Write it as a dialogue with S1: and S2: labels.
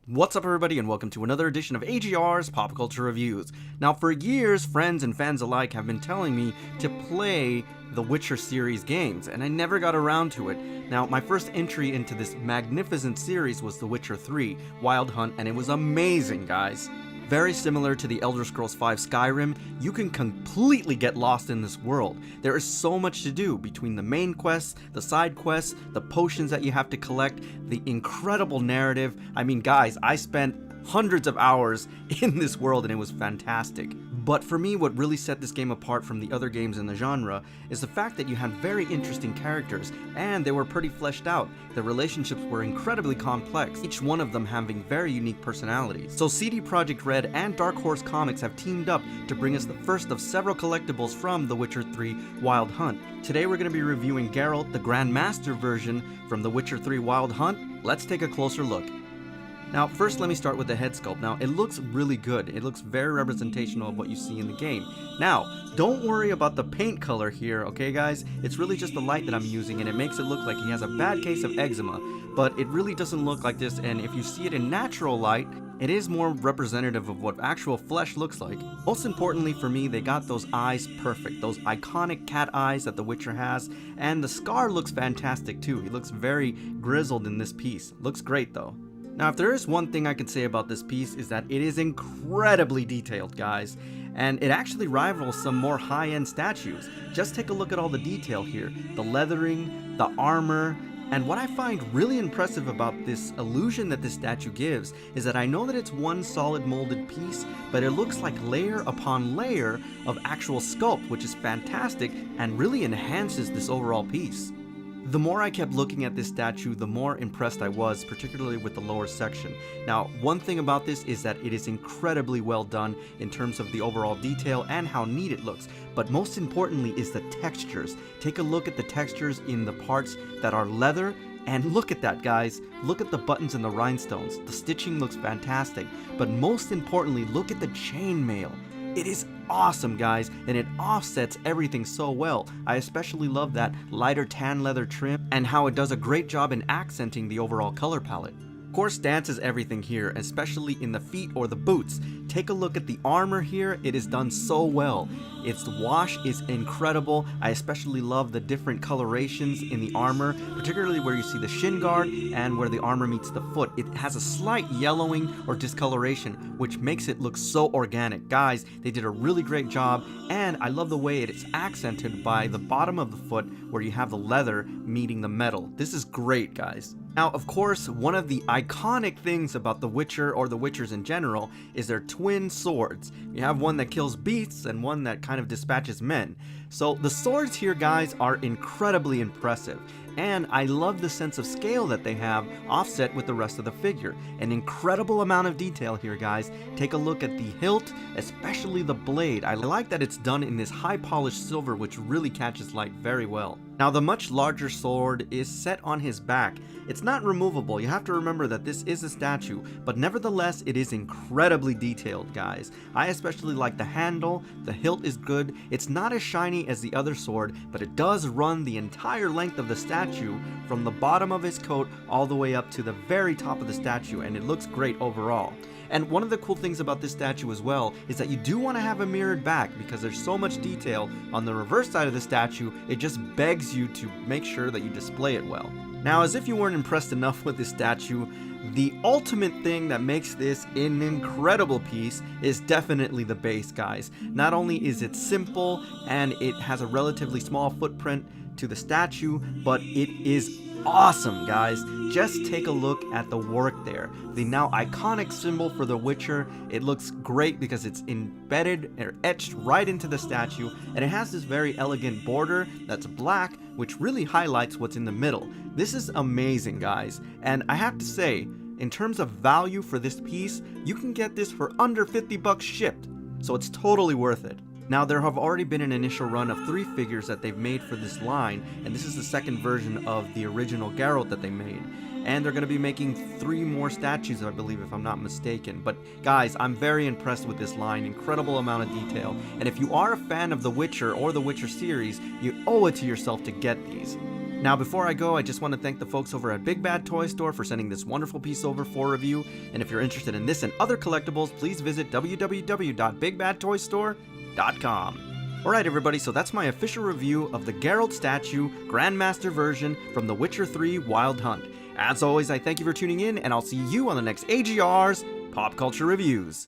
S1: What's up everybody and welcome to another edition of AGR's Pop Culture Reviews. Now for years, friends and fans alike have been telling me to play the Witcher series games, and I never got around to it. Now my first entry into this magnificent series was The Witcher 3 Wild Hunt, and it was amazing, guys. Very similar to the Elder Scrolls V Skyrim, you can completely get lost in this world. There is so much to do between the main quests, the side quests, the potions that you have to collect, the incredible narrative. I mean, guys, I spent hundreds of hours in this world and it was fantastic. But for me, what really set this game apart from the other games in the genre is the fact that you had very interesting characters and they were pretty fleshed out. The relationships were incredibly complex, each one of them having very unique personalities. So CD Projekt Red and Dark Horse Comics have teamed up to bring us the first of several collectibles from The Witcher 3 Wild Hunt. Today we're going to be reviewing Geralt, the Grandmaster version from The Witcher 3 Wild Hunt. Let's take a closer look. Now, first let me start with the head sculpt. Now, it looks really good. It looks very representational of what you see in the game. Now, don't worry about the paint color here, okay guys? It's really just the light that I'm using and it makes it look like he has a bad case of eczema, but it really doesn't look like this, and if you see it in natural light, it is more representative of what actual flesh looks like. Most importantly for me, they got those eyes perfect, those iconic cat eyes that The Witcher has, and the scar looks fantastic too. He looks very grizzled in this piece. Looks great though. Now, if there is one thing I can say about this piece is that it is incredibly detailed, guys, and it actually rivals some more high-end statues. Just take a look at all the detail here, the leathering, the armor, and what I find really impressive about this illusion that this statue gives is that I know that it's one solid molded piece, but it looks like layer upon layer of actual sculpt, which is fantastic and really enhances this overall piece. The more I kept looking at this statue, the more impressed I was, particularly with the lower section. Now, one thing about this is that it is incredibly well done in terms of the overall detail and how neat it looks, but most importantly is the textures. Take a look at the textures in the parts that are leather, and look at that, guys. Look at the buttons and the rhinestones. The stitching looks fantastic, but most importantly, look at the chainmail. It is awesome, guys, and it offsets everything so well. I especially love that lighter tan leather trim and how it does a great job in accenting the overall color palette. Of course, stance is everything here, especially in the feet or the boots. Take a look at the armor here. It is done so well. Its wash is incredible. I especially love the different colorations in the armor, particularly where you see the shin guard and where the armor meets the foot. It has a slight yellowing or discoloration, which makes it look so organic. Guys, they did a really great job, and I love the way it is accented by the bottom of the foot where you have the leather meeting the metal. This is great, guys. Now, of course, one of the iconic things about The Witcher, or the Witchers in general, is their twin swords. You have one that kills beasts and one that kind of dispatches men. So the swords here, guys, are incredibly impressive. And I love the sense of scale that they have offset with the rest of the figure. An incredible amount of detail here, guys. Take a look at the hilt, especially the blade. I like that it's done in this high polished silver, which really catches light very well. Now, the much larger sword is set on his back. It's not removable. You have to remember that this is a statue, but nevertheless, it is incredibly detailed, guys. I especially like the handle. The hilt is good. It's not as shiny as the other sword, but it does run the entire length of the statue from the bottom of his coat all the way up to the very top of the statue, and it looks great overall. And one of the cool things about this statue as well is that you do want to have a mirrored back, because there's so much detail on the reverse side of the statue, it just begs you to make sure that you display it well. Now, as if you weren't impressed enough with this statue, the ultimate thing that makes this an incredible piece is definitely the base, guys. Not only is it simple and it has a relatively small footprint to the statue, but it is awesome, guys. Just take a look at the work there. The now iconic symbol for The Witcher. It looks great because it's embedded or etched right into the statue, and it has this very elegant border that's black, which really highlights what's in the middle. This is amazing, guys, and I have to say, in terms of value for this piece, you can get this for under 50 bucks shipped, so it's totally worth it. Now, there have already been an initial run of 3 figures that they've made for this line, and this is the second version of the original Geralt that they made. And they're going to be making 3 more statues, I believe, if I'm not mistaken. But guys, I'm very impressed with this line. Incredible amount of detail. And if you are a fan of The Witcher or the Witcher series, you owe it to yourself to get these. Now, before I go, I just want to thank the folks over at Big Bad Toy Store for sending this wonderful piece over for review, and if you're interested in this and other collectibles, please visit www.bigbadtoystore.com. Alright everybody, so that's my official review of the Geralt statue Grandmaster version from The Witcher 3 Wild Hunt. As always, I thank you for tuning in, and I'll see you on the next AGR's Pop Culture Reviews.